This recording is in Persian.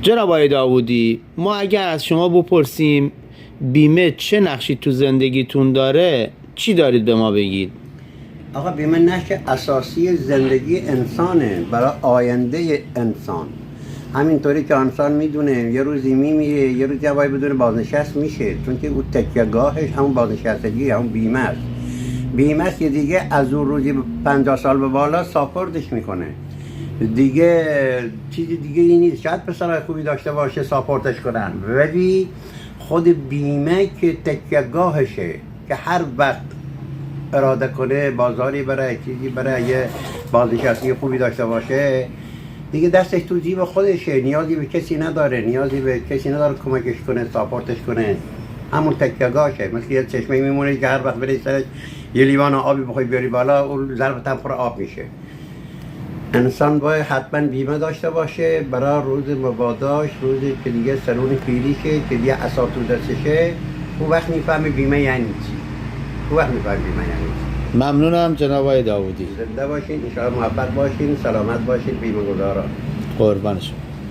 جناب آقای داوودی، ما اگر از شما بپرسیم بیمه چه نقشی تو زندگیتون داره، چی دارید به ما بگید؟ آقا بیمه نقش اساسی زندگی انسانه، برای آینده انسان. همینطوری که انسان میدونه یه روزی میمیره، یه روزی باید بدونه بازنشست میشه، چون که اون تکیه‌گاهش همون بازنشستگی، همون بیمه است. بیمه است که دیگه از اون روزی 50 سال به بالا ساپوردش میکنه، دیگه چیزی دیگه ای نیست. شاید پسرای خوبی داشته باشه ساپورتش کنن، ولی خود بیمه که تکیه‌گاهشه، که هر وقت اراده کنه بازاری برای چیزی، برای یه بازنشستی خوبی داشته باشه، دیگه دستش تو جیب خودشه، نیازی به کسی نداره، نیازی به کسی نداره کمکش کنه، ساپورتش کنه. همون تکیه‌گاهشه. مثل یه چشمه میمونه که هر وقت بری سرش یه لیوان آبی بخوای بیاری بالا، اون ظرف هم پر آب میشه. انسان باید حتما بیمه داشته باشه برای روز مباداش، روزی که دیگه سرون پیریشه، که دیگه عصا تو دستشه، اون وقت میفهمه بیمه یعنی چی. اون وقت میفهمه بیمه یعنی چی. ممنونم جناب آقای داوودی. زنده باشین، ان شاء الله موفق باشین، سلامت باشین بیمه گذاران. قربان شما.